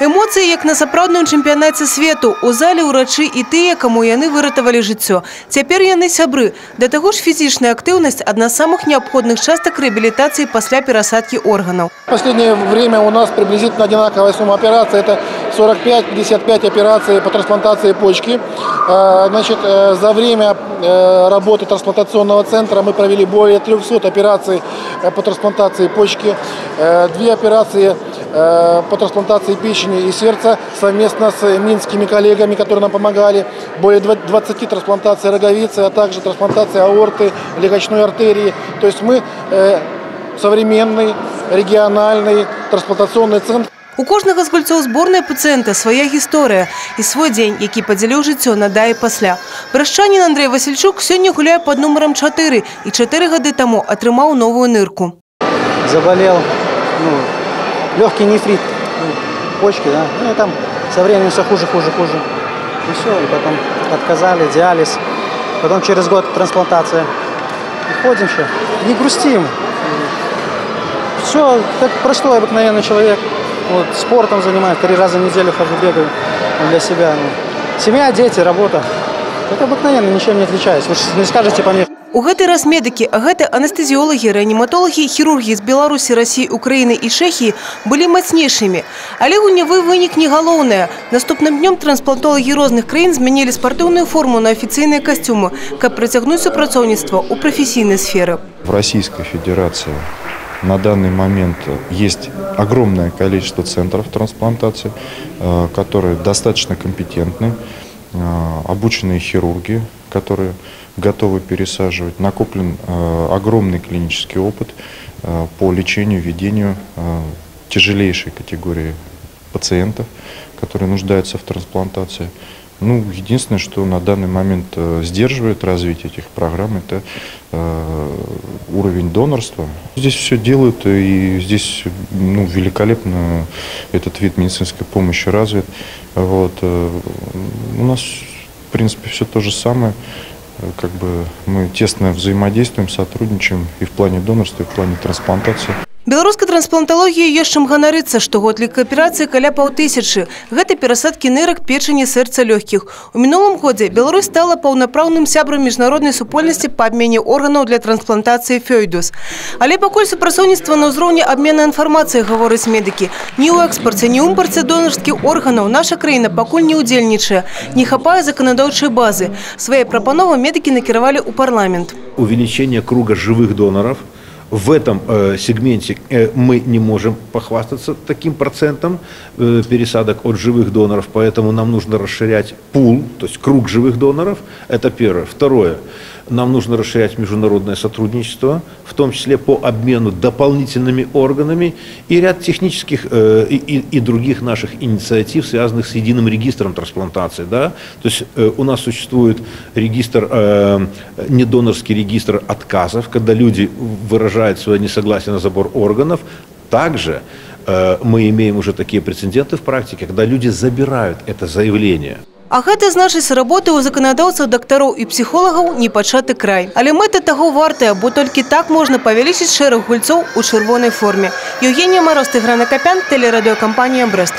Эмоцыі, як на сапраўдным чэмпіянаце свету. У зале ўрачы і тыя, каму яны выратавалі жыццё. Цяпер яны сябры. Да таго ж фізічная актыўнасць – адна з самых неабходных частак реабилитации пасля перасадки органов. В последнее время у нас приблизительно одинаковая сумма операций. Это 45-55 операций по трансплантации почки. Значит, за время работы трансплантационного центра мы провели более 300 операций по трансплантации почки, 2 операции по трансплантации печени и сердца совместно с минскими коллегами, которые нам помогали, более 20 трансплантаций роговицы, а также трансплантации аорты, легочной артерии. То есть мы современный региональный трансплантационный центр. У кожнага з гульцоў зборнай пацыента свая гісторыя і свой дзень, які падзяліў жыццё на да і пасля. Брашчанін Андрей Васильчук сёння гуляе пад нумаром 4 і 4 гады таму атрымаў новую нырку. Заболел легкий нефрит почки, да? Ну и там со временем все хуже. И все, и потом отказали, диализ. Потом через год трансплантация. И ходим еще, не грустим. Все, как простой обыкновенный человек. Вот, спортом занимаюсь, 3 раза в неделю хожу, бегаю для себя. Семья, дети, работа. Как обыкновенно, ничем не отличаюсь. Вы не скажете по мне. У гэты раз медики, а гэта анестезиологи, реаниматологи, хирурги из Беларуси, России, Украины и Чехии были мацнейшими. Але гульнявы вынік не галоўнае. Наступным днем трансплантологи розных краін змянілі спортивную форму на официальные костюмы, каб працягнуць супрацоўніцтва у профессийной сфере. В Российской Федерации на данный момент есть огромное количество центров трансплантации, которые достаточно компетентны, обученные хирурги, которые готовы пересаживать. Накоплен огромный клинический опыт по лечению, ведению тяжелейшей категории пациентов, которые нуждаются в трансплантации. Единственное, что на данный момент сдерживает развитие этих программ, это уровень донорства. Здесь все делают, и здесь великолепно этот вид медицинской помощи развит. Вот. У нас, в принципе, все то же самое. Мы тесно взаимодействуем, сотрудничаем и в плане донорства, и в плане трансплантации. Беларускай трансплантологіі ёсць чым ганарыцца, штогод лік аперацый каля 5000. Гэта перасадкі нырак, печені, сэрца, лёгкіх. У мінулым годзе Беларусь стала паўнапраўным сябрам міжнароднай супольнасці па абмене органаў для трансплантацыі Фёйдус. Але пакуль супрацоўніцтва на ўзроўні абмена інфармацыі, гавораць медыкі, ні ў экспарце, ні ў імпарце донарскіх органаў наша краіна пакуль не ўдзельнічае. Не хапае заканадаўчай базы. Свае прапановы медыкі накіравалі ў парламент. Увеличение круга живых доноров. В этом сегменте мы не можем похвастаться таким процентом пересадок от живых доноров, поэтому нам нужно расширять пул, то есть круг живых доноров. Это первое. Второе. Нам нужно расширять международное сотрудничество, в том числе по обмену дополнительными органами и ряд технических и других наших инициатив, связанных с единым регистром трансплантации. Да? То есть у нас существует регистр, недонорский регистр отказов, когда люди выражают свое несогласие на забор органов. Также мы имеем уже такие прецеденты в практике, когда люди забирают это заявление. А гэта значыць, работы ў заканадаўцаў, дактароў і псіхолагаў не пачаты край. Але мэта таго вартая, бо толькі так можна павялічыць шэраг гульцоў у чырвонай форме. Евгения Мороз, Тыгран Акопян, телерадиокомпания «Брест».